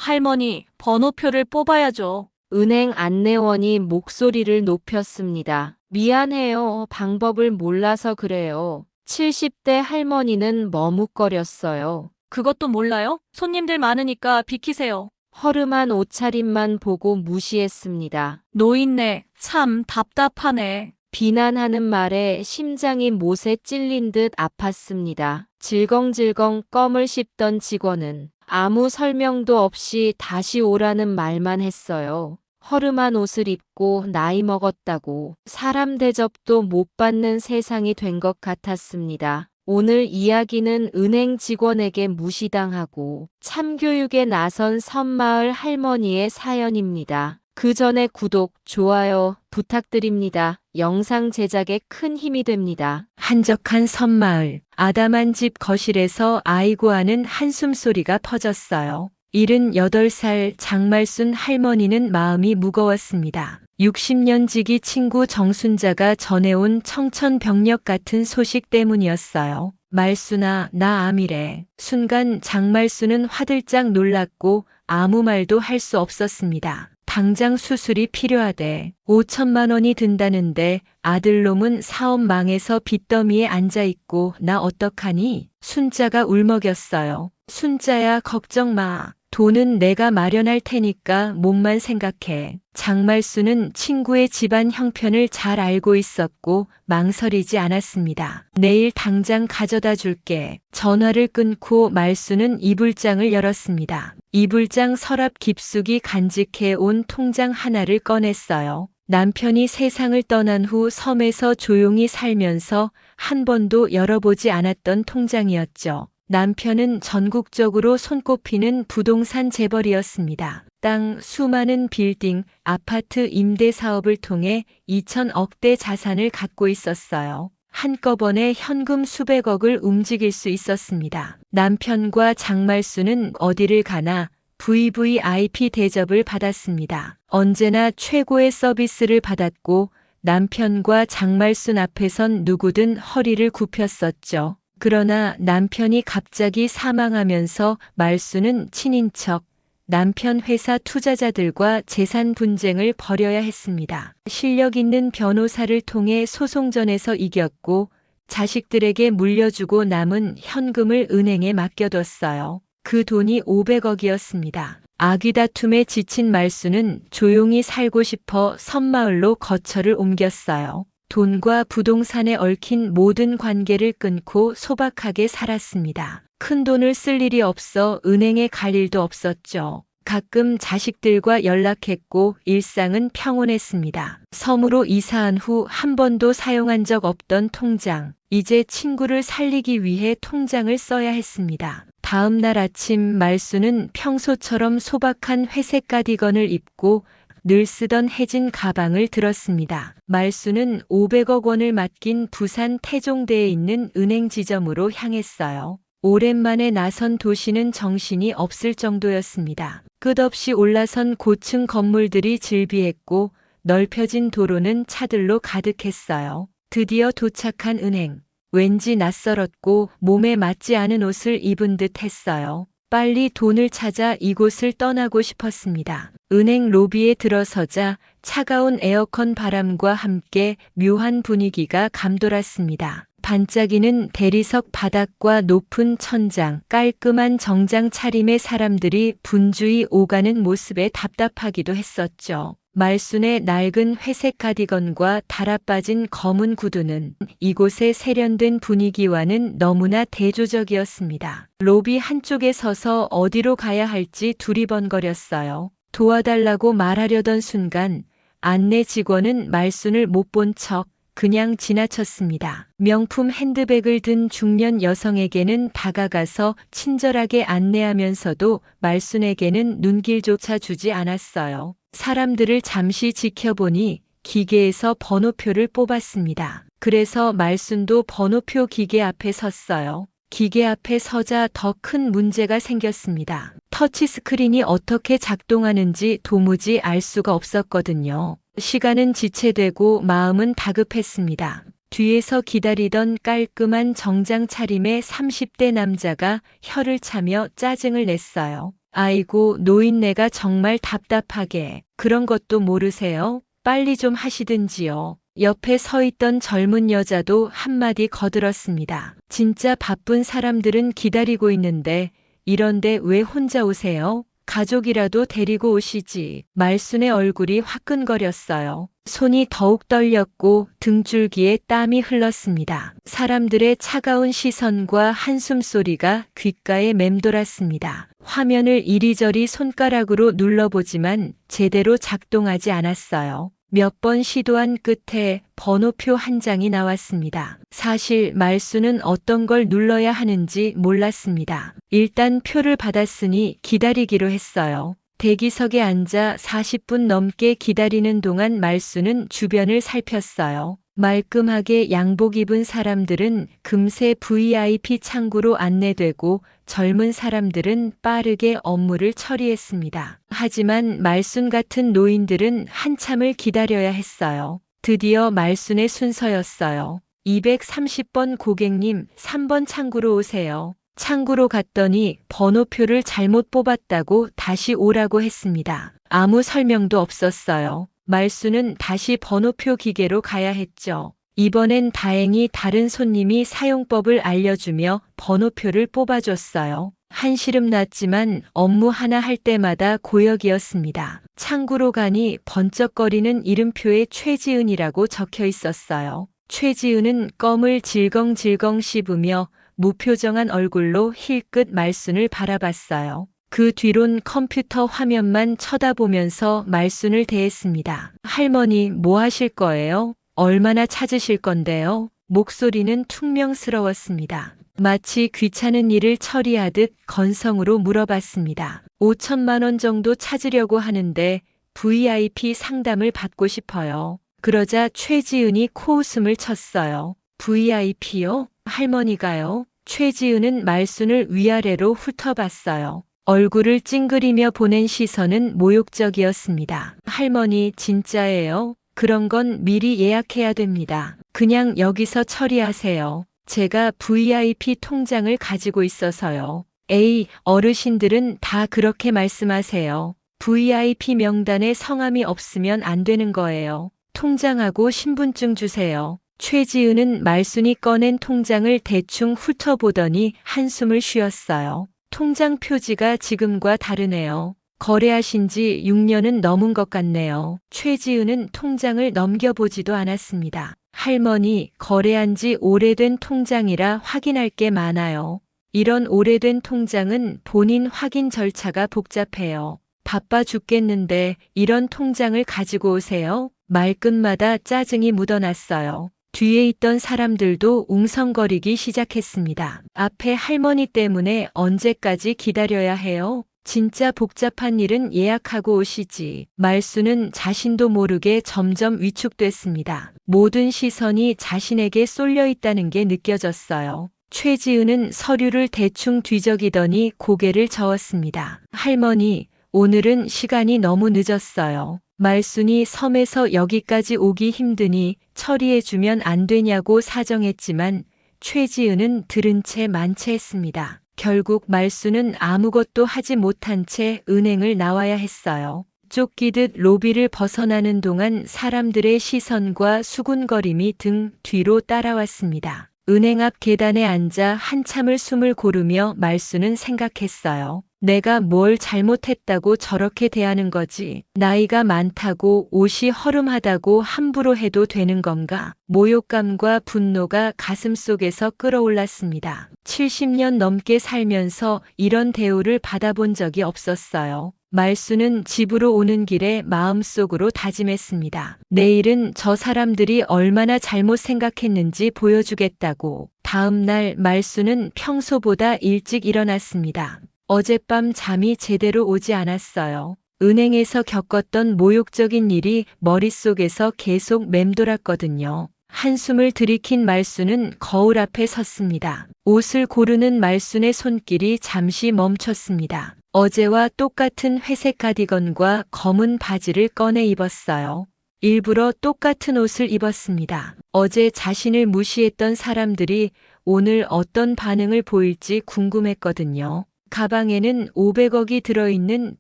할머니, 번호표를 뽑아야죠. 은행 안내원이 목소리를 높였습니다. 미안해요. 방법을 몰라서 그래요. 70대 할머니는 머뭇거렸어요. 그것도 몰라요? 손님들 많으니까 비키세요. 허름한 옷차림만 보고 무시했습니다. 노인네, 참 답답하네. 비난하는 말에 심장이 못에 찔린 듯 아팠습니다. 질겅질겅 껌을 씹던 직원은 아무 설명도 없이 다시 오라는 말만 했어요. 허름한 옷을 입고 나이 먹었다고 사람 대접도 못 받는 세상이 된 것 같았습니다. 오늘 이야기는 은행 직원에게 무시당하고 참교육에 나선 섬마을 할머니의 사연입니다. 그 전에 구독, 좋아요 부탁드립니다. 영상 제작에 큰 힘이 됩니다. 한적한 섬마을, 아담한 집 거실에서 아이고 하는 한숨소리가 퍼졌어요. 78살 장말순 할머니는 마음이 무거웠습니다. 60년 지기 친구 정순자가 전해온 청천벽력 같은 소식 때문이었어요. 말순아, 나 암이래. 순간 장말순은 화들짝 놀랐고 아무 말도 할 수 없었습니다. 당장 수술이 필요하대. 5천만 원이 든다는데 아들놈은 사업 망해서 빚더미에 앉아있고 나 어떡하니? 순자가 울먹였어요. 순자야 걱정 마. 돈은 내가 마련할 테니까 몸만 생각해. 장말순은 친구의 집안 형편을 잘 알고 있었고 망설이지 않았습니다. 내일 당장 가져다 줄게. 전화를 끊고 말순은 이불장을 열었습니다. 이불장 서랍 깊숙이 간직해 온 통장 하나를 꺼냈어요. 남편이 세상을 떠난 후 섬에서 조용히 살면서 한 번도 열어보지 않았던 통장이었죠. 남편은 전국적으로 손꼽히는 부동산 재벌이었습니다. 땅, 수많은 빌딩, 아파트 임대 사업을 통해 2천억대 자산을 갖고 있었어요. 한꺼번에 현금 수백억을 움직일 수 있었습니다. 남편과 장말순은 어디를 가나 VVIP 대접을 받았습니다. 언제나 최고의 서비스를 받았고 남편과 장말순 앞에선 누구든 허리를 굽혔었죠. 그러나 남편이 갑자기 사망하면서 말순은 친인척, 남편 회사 투자자들과 재산 분쟁을 벌여야 했습니다. 실력 있는 변호사를 통해 소송전에서 이겼고 자식들에게 물려주고 남은 현금을 은행에 맡겨뒀어요. 그 돈이 500억이었습니다. 아귀 다툼에 지친 말순은 조용히 살고 싶어 섬마을로 거처를 옮겼어요. 돈과 부동산에 얽힌 모든 관계를 끊고 소박하게 살았습니다. 큰 돈을 쓸 일이 없어 은행에 갈 일도 없었죠. 가끔 자식들과 연락했고 일상은 평온했습니다. 섬으로 이사한 후 한 번도 사용한 적 없던 통장. 이제 친구를 살리기 위해 통장을 써야 했습니다. 다음 날 아침 말순은 평소처럼 소박한 회색 가디건을 입고 늘 쓰던 해진 가방을 들었습니다. 말순은 500억 원을 맡긴 부산 태종대에 있는 은행 지점으로 향했어요. 오랜만에 나선 도시는 정신이 없을 정도였습니다. 끝없이 올라선 고층 건물들이 즐비했고 넓혀진 도로는 차들로 가득했어요. 드디어 도착한 은행. 왠지 낯설었고 몸에 맞지 않은 옷을 입은 듯 했어요. 빨리 돈을 찾아 이곳을 떠나고 싶었습니다. 은행 로비에 들어서자 차가운 에어컨 바람과 함께 묘한 분위기가 감돌았습니다. 반짝이는 대리석 바닥과 높은 천장, 깔끔한 정장 차림의 사람들이 분주히 오가는 모습에 답답하기도 했었죠. 말순의 낡은 회색 가디건과 달아빠진 검은 구두는 이곳의 세련된 분위기와는 너무나 대조적이었습니다. 로비 한쪽에 서서 어디로 가야 할지 두리번거렸어요. 도와달라고 말하려던 순간 안내 직원은 말순을 못 본 척 그냥 지나쳤습니다. 명품 핸드백을 든 중년 여성에게는 다가가서 친절하게 안내하면서도 말순에게는 눈길조차 주지 않았어요. 사람들을 잠시 지켜보니 기계에서 번호표를 뽑았습니다. 그래서 말순도 번호표 기계 앞에 섰어요. 기계 앞에 서자 더 큰 문제가 생겼습니다. 터치스크린이 어떻게 작동하는지 도무지 알 수가 없었거든요. 시간은 지체되고 마음은 다급했습니다. 뒤에서 기다리던 깔끔한 정장 차림의 30대 남자가 혀를 차며 짜증을 냈어요. 아이고, 노인네가 정말 답답하게. 그런 것도 모르세요? 빨리 좀 하시든지요. 옆에 서 있던 젊은 여자도 한마디 거들었습니다. 진짜 바쁜 사람들은 기다리고 있는데 이런데 왜 혼자 오세요? 가족이라도 데리고 오시지. 말순의 얼굴이 화끈거렸어요. 손이 더욱 떨렸고 등줄기에 땀이 흘렀습니다. 사람들의 차가운 시선과 한숨 소리가 귓가에 맴돌았습니다. 화면을 이리저리 손가락으로 눌러보지만 제대로 작동하지 않았어요. 몇 번 시도한 끝에 번호표 한 장이 나왔습니다. 사실 말수는 어떤 걸 눌러야 하는지 몰랐습니다. 일단 표를 받았으니 기다리기로 했어요. 대기석에 앉아 40분 넘게 기다리는 동안 말수는 주변을 살폈어요. 말끔하게 양복 입은 사람들은 금세 VIP 창구로 안내되고 젊은 사람들은 빠르게 업무를 처리했습니다. 하지만 말순 같은 노인들은 한참을 기다려야 했어요. 드디어 말순의 순서였어요. 230번 고객님, 3번 창구로 오세요. 창구로 갔더니 번호표를 잘못 뽑았다고 다시 오라고 했습니다. 아무 설명도 없었어요. 말수는 다시 번호표 기계로 가야 했죠. 이번엔 다행히 다른 손님이 사용법을 알려주며 번호표를 뽑아줬어요. 한시름 났지만 업무 하나 할 때마다 고역이었습니다. 창구로 가니 번쩍거리는 이름표에 최지은이라고 적혀 있었어요. 최지은은 껌을 질겅질겅 씹으며 무표정한 얼굴로 힐끗 말순을 바라봤어요. 그 뒤론 컴퓨터 화면만 쳐다보면서 말순을 대했습니다. 할머니, 뭐 하실 거예요? 얼마나 찾으실 건데요? 목소리는 퉁명스러웠습니다. 마치 귀찮은 일을 처리하듯 건성으로 물어봤습니다. 5천만 원 정도 찾으려고 하는데 VIP 상담을 받고 싶어요. 그러자 최지은이 코웃음을 쳤어요. VIP요? 할머니가요? 최지은은 말순을 위아래로 훑어봤어요. 얼굴을 찡그리며 보낸 시선은 모욕적이었습니다. 할머니, 진짜예요? 그런 건 미리 예약해야 됩니다. 그냥 여기서 처리하세요. 제가 VIP 통장을 가지고 있어서요. 에이, 어르신들은 다 그렇게 말씀하세요. VIP 명단에 성함이 없으면 안 되는 거예요. 통장하고 신분증 주세요. 최지은은 말순이 꺼낸 통장을 대충 훑어보더니 한숨을 쉬었어요. 통장 표지가 지금과 다르네요. 거래하신 지 6년은 넘은 것 같네요. 최지은은 통장을 넘겨보지도 않았습니다. 할머니, 거래한 지 오래된 통장이라 확인할 게 많아요. 이런 오래된 통장은 본인 확인 절차가 복잡해요. 바빠 죽겠는데 이런 통장을 가지고 오세요? 말끝마다 짜증이 묻어났어요. 뒤에 있던 사람들도 웅성거리기 시작했습니다. 앞에 할머니 때문에 언제까지 기다려야 해요? 진짜 복잡한 일은 예약하고 오시지. 말수는 자신도 모르게 점점 위축됐습니다. 모든 시선이 자신에게 쏠려 있다는 게 느껴졌어요. 최지은은 서류를 대충 뒤적이더니 고개를 저었습니다. 할머니, 오늘은 시간이 너무 늦었어요. 말순이 섬에서 여기까지 오기 힘드니 처리해주면 안 되냐고 사정했지만 최지은은 들은 채 만체했습니다. 결국 말순은 아무것도 하지 못한 채 은행을 나와야 했어요. 쫓기듯 로비를 벗어나는 동안 사람들의 시선과 수군거림이 등 뒤로 따라왔습니다. 은행 앞 계단에 앉아 한참을 숨을 고르며 말순은 생각했어요. 내가 뭘 잘못했다고 저렇게 대하는 거지. 나이가 많다고 옷이 허름하다고 함부로 해도 되는 건가? 모욕감과 분노가 가슴속에서 끌어올랐습니다. 70년 넘게 살면서 이런 대우를 받아본 적이 없었어요. 말수는 집으로 오는 길에 마음속으로 다짐했습니다. 내일은 저 사람들이 얼마나 잘못 생각했는지 보여주겠다고. 다음 날 말수는 평소보다 일찍 일어났습니다. 어젯밤 잠이 제대로 오지 않았어요. 은행에서 겪었던 모욕적인 일이 머릿속에서 계속 맴돌았거든요. 한숨을 들이킨 말수는 거울 앞에 섰습니다. 옷을 고르는 말순의 손길이 잠시 멈췄습니다. 어제와 똑같은 회색 가디건과 검은 바지를 꺼내 입었어요. 일부러 똑같은 옷을 입었습니다. 어제 자신을 무시했던 사람들이 오늘 어떤 반응을 보일지 궁금했거든요. 가방에는 500억이 들어있는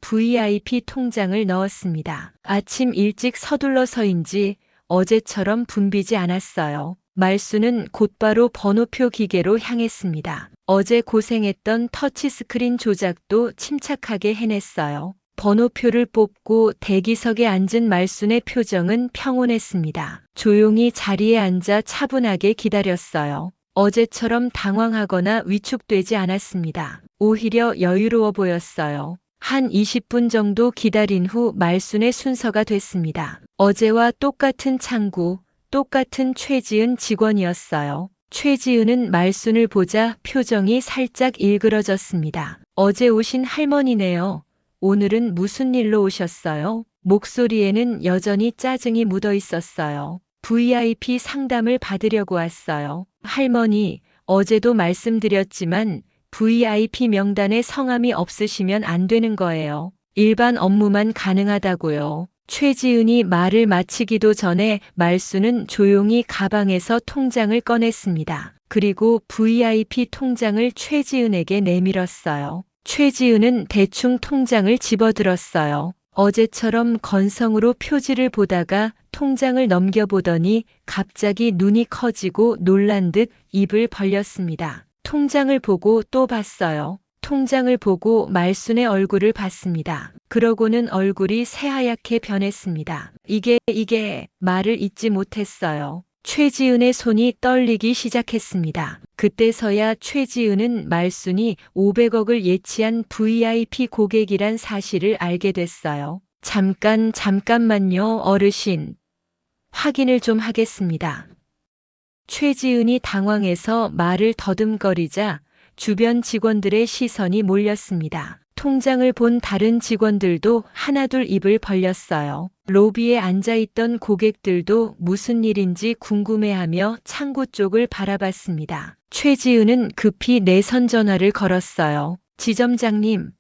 VIP 통장을 넣었습니다. 아침 일찍 서둘러서인지 어제처럼 붐비지 않았어요. 말수는 곧바로 번호표 기계로 향했습니다. 어제 고생했던 터치스크린 조작도 침착하게 해냈어요. 번호표를 뽑고 대기석에 앉은 말순의 표정은 평온했습니다. 조용히 자리에 앉아 차분하게 기다렸어요. 어제처럼 당황하거나 위축되지 않았습니다. 오히려 여유로워 보였어요. 한 20분 정도 기다린 후 말순의 순서가 됐습니다. 어제와 똑같은 창구, 똑같은 최지은 직원이었어요. 최지은은 말순을 보자 표정이 살짝 일그러졌습니다. 어제 오신 할머니네요. 오늘은 무슨 일로 오셨어요? 목소리에는 여전히 짜증이 묻어 있었어요. VIP 상담을 받으려고 왔어요. 할머니, 어제도 말씀드렸지만 VIP 명단에 성함이 없으시면 안 되는 거예요. 일반 업무만 가능하다고요. 최지은이 말을 마치기도 전에 말수는 조용히 가방에서 통장을 꺼냈습니다. 그리고 VIP 통장을 최지은에게 내밀었어요. 최지은은 대충 통장을 집어들었어요. 어제처럼 건성으로 표지를 보다가 통장을 넘겨보더니 갑자기 눈이 커지고 놀란 듯 입을 벌렸습니다. 통장을 보고 또 봤어요. 통장을 보고 말순의 얼굴을 봤습니다. 그러고는 얼굴이 새하얗게 변했습니다. 이게 말을 잇지 못했어요. 최지은의 손이 떨리기 시작했습니다. 그때서야 최지은은 말순이 500억을 예치한 VIP 고객이란 사실을 알게 됐어요. 잠깐만요, 어르신. 확인을 좀 하겠습니다. 최지은이 당황해서 말을 더듬거리자 주변 직원들의 시선이 몰렸습니다. 통장을 본 다른 직원들도 하나둘 입을 벌렸어요. 로비에 앉아있던 고객들도 무슨 일인지 궁금해하며 창구 쪽을 바라봤습니다. 최지은은 급히 내선 전화를 걸었어요. 지점장님,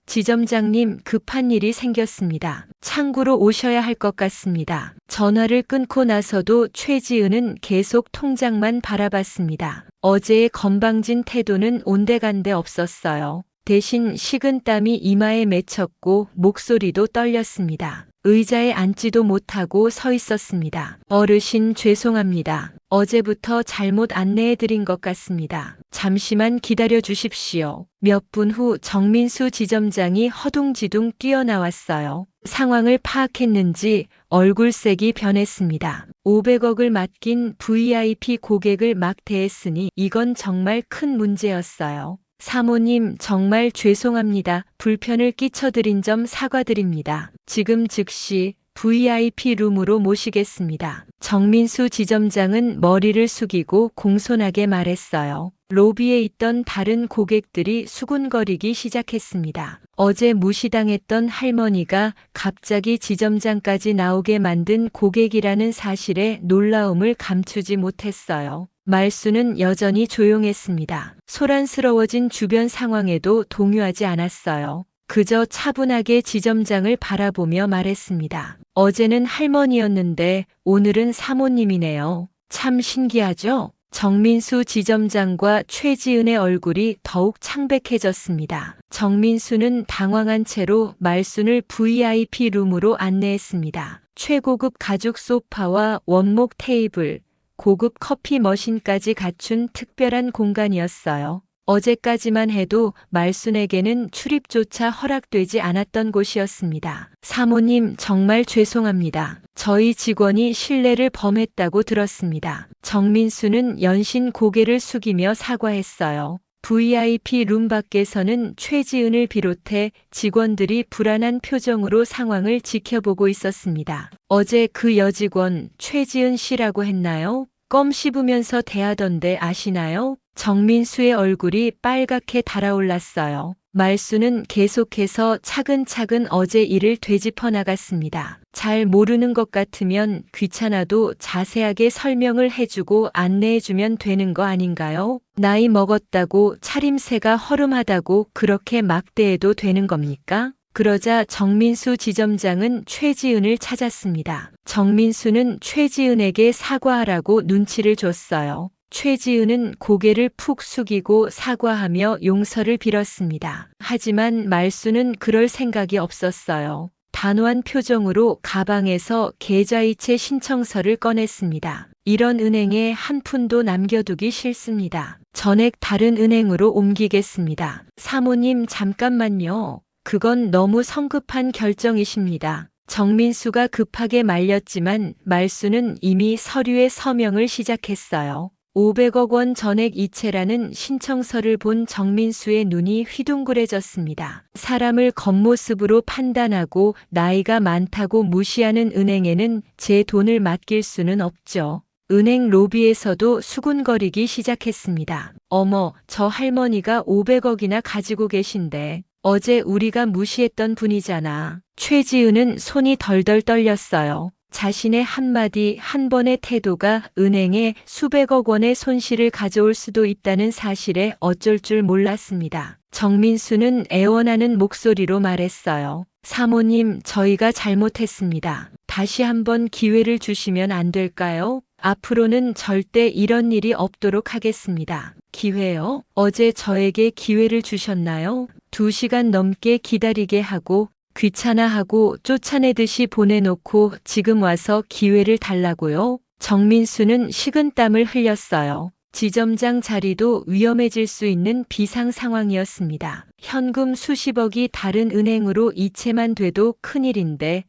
급한 일이 생겼습니다. 창구로 오셔야 할 것 같습니다. 전화를 끊고 나서도 최지은은 계속 통장만 바라봤습니다. 어제의 건방진 태도는 온데간데 없었어요. 대신 식은땀이 이마에 맺혔고 목소리도 떨렸습니다. 의자에 앉지도 못하고 서 있었습니다. 어르신 죄송합니다. 어제부터 잘못 안내해드린 것 같습니다. 잠시만 기다려 주십시오. 몇 분 후 정민수 지점장이 허둥지둥 뛰어나왔어요. 상황을 파악했는지 얼굴색이 변했습니다. 500억을 맡긴 VIP 고객을 막 대했으니 이건 정말 큰 문제였어요. 사모님 정말 죄송합니다. 불편을 끼쳐드린 점 사과드립니다. 지금 즉시 VIP 룸으로 모시겠습니다. 정민수 지점장은 머리를 숙이고 공손하게 말했어요. 로비에 있던 다른 고객들이 수군거리기 시작했습니다. 어제 무시당했던 할머니가 갑자기 지점장까지 나오게 만든 고객이라는 사실에 놀라움을 감추지 못했어요. 말수는 여전히 조용했습니다. 소란스러워진 주변 상황에도 동요하지 않았어요. 그저 차분하게 지점장을 바라보며 말했습니다. 어제는 할머니였는데 오늘은 사모님이네요. 참 신기하죠? 정민수 지점장과 최지은의 얼굴이 더욱 창백해졌습니다. 정민수는 당황한 채로 말순을 VIP 룸으로 안내했습니다. 최고급 가죽 소파와 원목 테이블, 고급 커피 머신까지 갖춘 특별한 공간이었어요. 어제까지만 해도 말순에게는 출입조차 허락되지 않았던 곳이었습니다. 사모님 정말 죄송합니다. 저희 직원이 신뢰를 범했다고 들었습니다. 정민수는 연신 고개를 숙이며 사과했어요. VIP 룸 밖에서는 최지은을 비롯해 직원들이 불안한 표정으로 상황을 지켜보고 있었습니다. 어제 그 여직원 최지은 씨라고 했나요? 껌 씹으면서 대하던데 아시나요? 정민수의 얼굴이 빨갛게 달아올랐어요. 말수는 계속해서 차근차근 어제 일을 되짚어 나갔습니다. 잘 모르는 것 같으면 귀찮아도 자세하게 설명을 해주고 안내해주면 되는 거 아닌가요? 나이 먹었다고 차림새가 허름하다고 그렇게 막대해도 되는 겁니까? 그러자 정민수 지점장은 최지은을 찾았습니다. 정민수는 최지은에게 사과하라고 눈치를 줬어요. 최지은은 고개를 푹 숙이고 사과하며 용서를 빌었습니다. 하지만 말수는 그럴 생각이 없었어요. 단호한 표정으로 가방에서 계좌이체 신청서를 꺼냈습니다. 이런 은행에 한 푼도 남겨두기 싫습니다. 전액 다른 은행으로 옮기겠습니다. 사모님 잠깐만요. 그건 너무 성급한 결정이십니다. 정민수가 급하게 말렸지만 말수는 이미 서류에 서명을 시작했어요. 500억 원 전액 이체라는 신청서를 본 정민수의 눈이 휘둥그레졌습니다. 사람을 겉모습으로 판단하고 나이가 많다고 무시하는 은행에는 제 돈을 맡길 수는 없죠. 은행 로비에서도 수군거리기 시작했습니다. 어머, 저 할머니가 500억이나 가지고 계신데 어제 우리가 무시했던 분이잖아. 최지은은 손이 덜덜 떨렸어요. 자신의 한마디 한 번의 태도가 은행에 수백억 원의 손실을 가져올 수도 있다는 사실에 어쩔 줄 몰랐습니다. 정민수는 애원하는 목소리로 말했어요. 사모님, 저희가 잘못했습니다. 다시 한번 기회를 주시면 안 될까요? 앞으로는 절대 이런 일이 없도록 하겠습니다. 기회요? 어제 저에게 기회를 주셨나요? 2시간 넘게 기다리게 하고 귀찮아하고 쫓아내듯이 보내놓고 지금 와서 기회를 달라고요? 정민수는 식은땀을 흘렸어요. 지점장 자리도 위험해질 수 있는 비상 상황이었습니다. 현금 수십억이 다른 은행으로 이체만 돼도 큰일인데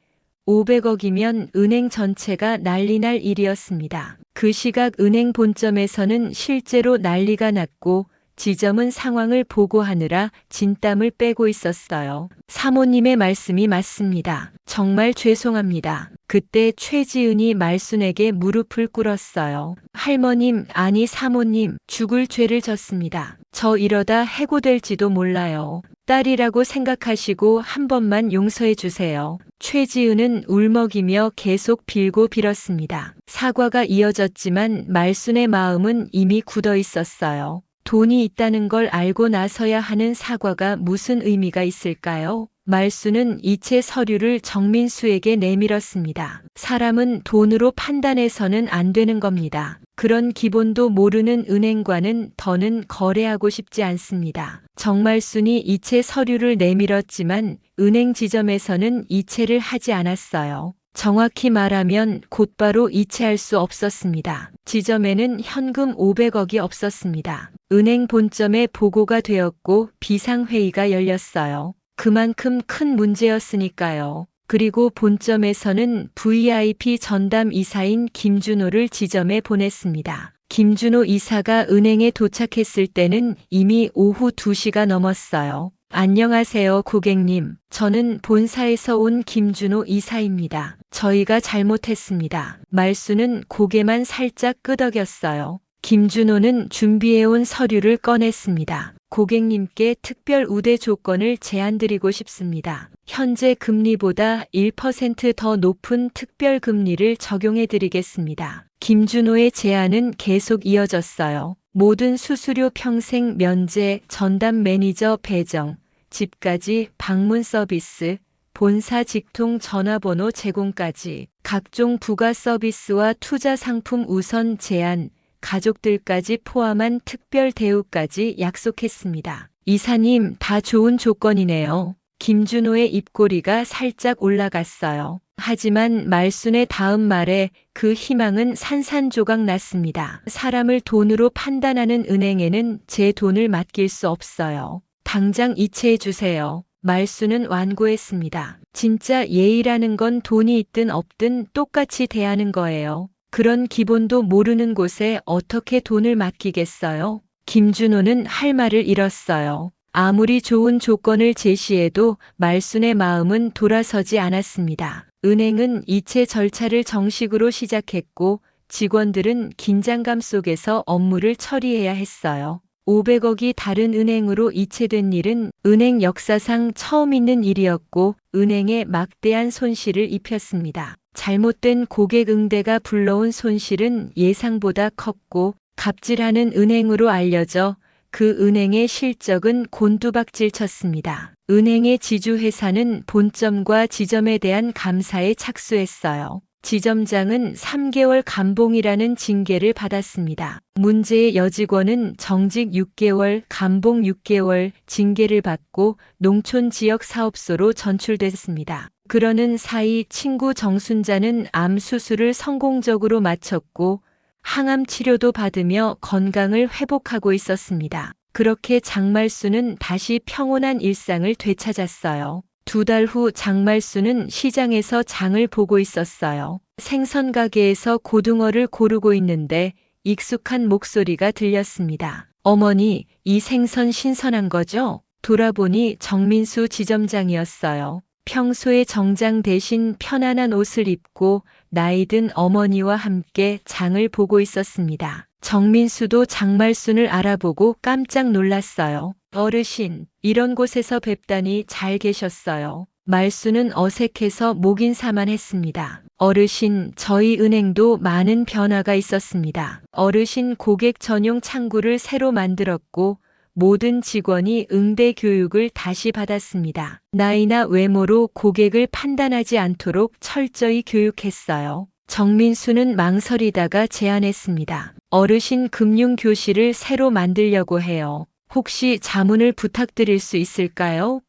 500억이면 은행 전체가 난리 날 일이었습니다. 그 시각 은행 본점에서는 실제로 난리가 났고 지점은 상황을 보고하느라 진땀을 빼고 있었어요. 사모님의 말씀이 맞습니다. 정말 죄송합니다. 그때 최지은이 말순에게 무릎을 꿇었어요. 할머님, 아니 사모님, 죽을 죄를 졌습니다. 저 이러다 해고될지도 몰라요. 딸이라고 생각하시고 한 번만 용서해 주세요. 최지은은 울먹이며 계속 빌고 빌었습니다. 사과가 이어졌지만 말순의 마음은 이미 굳어 있었어요. 돈이 있다는 걸 알고 나서야 하는 사과가 무슨 의미가 있을까요? 말수는 이체 서류를 정민수에게 내밀었습니다. 사람은 돈으로 판단해서는 안 되는 겁니다. 그런 기본도 모르는 은행과는 더는 거래하고 싶지 않습니다. 정말순이 이체 서류를 내밀었지만 은행 지점에서는 이체를 하지 않았어요. 정확히 말하면 곧바로 이체할 수 없었습니다. 지점에는 현금 500억이 없었습니다. 은행 본점에 보고가 되었고 비상회의가 열렸어요. 그만큼 큰 문제였으니까요. 그리고 본점에서는 VIP 전담 이사인 김준호를 지점에 보냈습니다. 김준호 이사가 은행에 도착했을 때는 이미 오후 2시가 넘었어요. 안녕하세요, 고객님. 저는 본사에서 온 김준호 이사입니다. 저희가 잘못했습니다. 말수는 고개만 살짝 끄덕였어요. 김준호는 준비해온 서류를 꺼냈습니다. 고객님께 특별 우대 조건을 제안드리고 싶습니다. 현재 금리보다 1% 더 높은 특별 금리를 적용해 드리겠습니다. 김준호의 제안은 계속 이어졌어요. 모든 수수료 평생 면제, 전담 매니저 배정, 집까지 방문 서비스, 본사 직통 전화번호 제공까지, 각종 부가 서비스와 투자 상품 우선 제한, 가족들까지 포함한 특별 대우까지 약속했습니다. 이사님, 다 좋은 조건이네요. 김준호의 입꼬리가 살짝 올라갔어요. 하지만 말순의 다음 말에 그 희망은 산산조각 났습니다. 사람을 돈으로 판단하는 은행에는 제 돈을 맡길 수 없어요. 당장 이체해 주세요. 말순은 완고했습니다. 진짜 예의라는 건 돈이 있든 없든 똑같이 대하는 거예요. 그런 기본도 모르는 곳에 어떻게 돈을 맡기겠어요? 김준호는 할 말을 잃었어요. 아무리 좋은 조건을 제시해도 말순의 마음은 돌아서지 않았습니다. 은행은 이체 절차를 정식으로 시작했고 직원들은 긴장감 속에서 업무를 처리해야 했어요. 500억이 다른 은행으로 이체된 일은 은행 역사상 처음 있는 일이었고 은행에 막대한 손실을 입혔습니다. 잘못된 고객 응대가 불러온 손실은 예상보다 컸고 갑질하는 은행으로 알려져 그 은행의 실적은 곤두박질 쳤습니다. 은행의 지주회사는 본점과 지점에 대한 감사에 착수했어요. 지점장은 3개월 감봉이라는 징계를 받았습니다. 문제의 여직원은 정직 6개월, 감봉 6개월 징계를 받고 농촌 지역 사업소로 전출됐습니다. 그러는 사이 친구 정순자는 암 수술을 성공적으로 마쳤고 항암 치료도 받으며 건강을 회복하고 있었습니다. 그렇게 장말수는 다시 평온한 일상을 되찾았어요. 2달 후 장말수는 시장에서 장을 보고 있었어요. 생선 가게에서 고등어를 고르고 있는데 익숙한 목소리가 들렸습니다. 어머니, 이 생선 신선한 거죠? 돌아보니 정민수 지점장이었어요. 평소에 정장 대신 편안한 옷을 입고 나이 든 어머니와 함께 장을 보고 있었습니다. 정민수도 장말순을 알아보고 깜짝 놀랐어요. 어르신, 이런 곳에서 뵙다니 잘 계셨어요. 말수는 어색해서 목인사만 했습니다. 어르신, 저희 은행도 많은 변화가 있었습니다. 어르신 고객 전용 창구를 새로 만들었고 모든 직원이 응대 교육을 다시 받았습니다. 나이나 외모로 고객을 판단하지 않도록 철저히 교육했어요. 정민수는 망설이다가 제안했습니다. 어르신 금융교실을 새로 만들려고 해요. 혹시 자문을 부탁드릴 수 있을까요?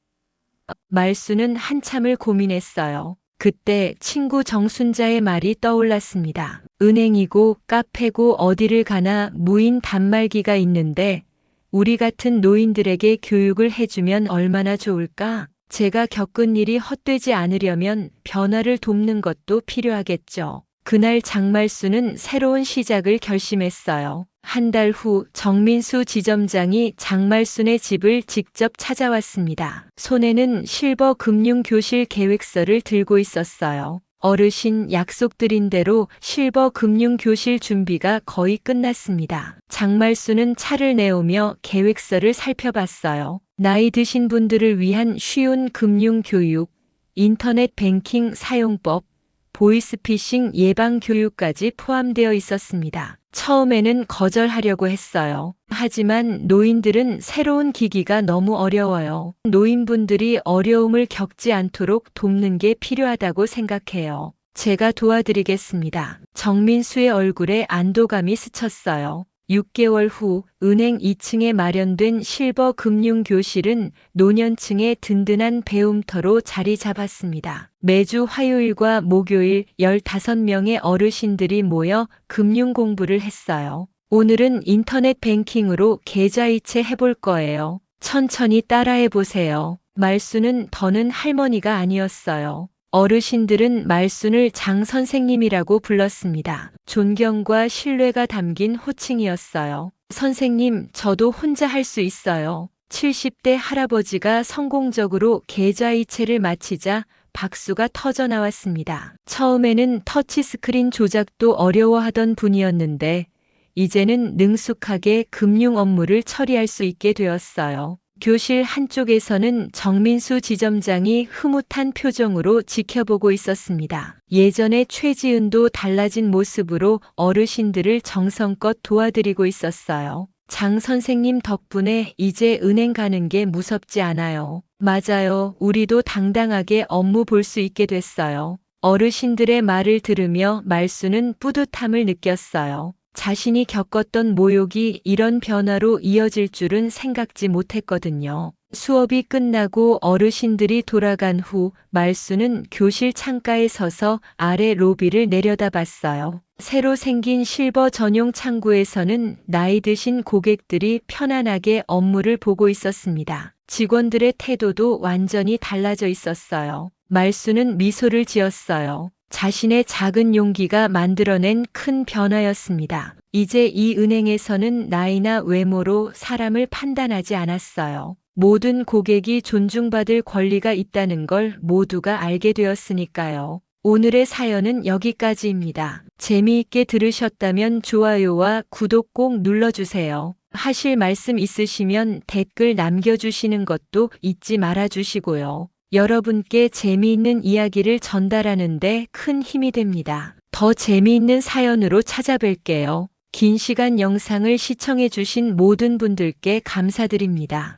말수는 한참을 고민했어요. 그때 친구 정순자의 말이 떠올랐습니다. 은행이고 카페고 어디를 가나 무인 단말기가 있는데 우리 같은 노인들에게 교육을 해주면 얼마나 좋을까? 제가 겪은 일이 헛되지 않으려면 변화를 돕는 것도 필요하겠죠. 그날 장말수는 새로운 시작을 결심했어요. 한 달 후 정민수 지점장이 장말순의 집을 직접 찾아왔습니다. 손에는 실버 금융교실 계획서를 들고 있었어요. 어르신 약속드린 대로 실버 금융교실 준비가 거의 끝났습니다. 장말수는 차를 내오며 계획서를 살펴봤어요. 나이 드신 분들을 위한 쉬운 금융교육, 인터넷 뱅킹 사용법, 보이스피싱 예방 교육까지 포함되어 있었습니다. 처음에는 거절하려고 했어요. 하지만 노인들은 새로운 기기가 너무 어려워요. 노인분들이 어려움을 겪지 않도록 돕는 게 필요하다고 생각해요. 제가 도와드리겠습니다. 정민수의 얼굴에 안도감이 스쳤어요. 6개월 후 은행 2층에 마련된 실버 금융교실은 노년층의 든든한 배움터로 자리 잡았습니다. 매주 화요일과 목요일 15명의 어르신들이 모여 금융 공부를 했어요. 오늘은 인터넷 뱅킹으로 계좌이체 해볼 거예요. 천천히 따라해 보세요. 말수는 더는 할머니가 아니었어요. 어르신들은 말순을 장 선생님이라고 불렀습니다. 존경과 신뢰가 담긴 호칭이었어요. 선생님, 저도 혼자 할 수 있어요. 70대 할아버지가 성공적으로 계좌이체를 마치자 박수가 터져 나왔습니다. 처음에는 터치스크린 조작도 어려워하던 분이었는데 이제는 능숙하게 금융 업무를 처리할 수 있게 되었어요. 교실 한쪽에서는 정민수 지점장이 흐뭇한 표정으로 지켜보고 있었습니다. 예전에 최지은도 달라진 모습으로 어르신들을 정성껏 도와드리고 있었어요. 장 선생님 덕분에 이제 은행 가는 게 무섭지 않아요. 맞아요. 우리도 당당하게 업무 볼 수 있게 됐어요. 어르신들의 말을 들으며 말수는 뿌듯함을 느꼈어요. 자신이 겪었던 모욕이 이런 변화로 이어질 줄은 생각지 못했거든요. 수업이 끝나고 어르신들이 돌아간 후 말수는 교실 창가에 서서 아래 로비를 내려다봤어요. 새로 생긴 실버 전용 창구에서는 나이 드신 고객들이 편안하게 업무를 보고 있었습니다. 직원들의 태도도 완전히 달라져 있었어요. 말수는 미소를 지었어요. 자신의 작은 용기가 만들어낸 큰 변화였습니다. 이제 이 은행에서는 나이나 외모로 사람을 판단하지 않았어요. 모든 고객이 존중받을 권리가 있다는 걸 모두가 알게 되었으니까요. 오늘의 사연은 여기까지입니다. 재미있게 들으셨다면 좋아요와 구독 꼭 눌러주세요. 하실 말씀 있으시면 댓글 남겨주시는 것도 잊지 말아주시고요. 여러분께 재미있는 이야기를 전달하는 데 큰 힘이 됩니다. 더 재미있는 사연으로 찾아뵐게요. 긴 시간 영상을 시청해주신 모든 분들께 감사드립니다.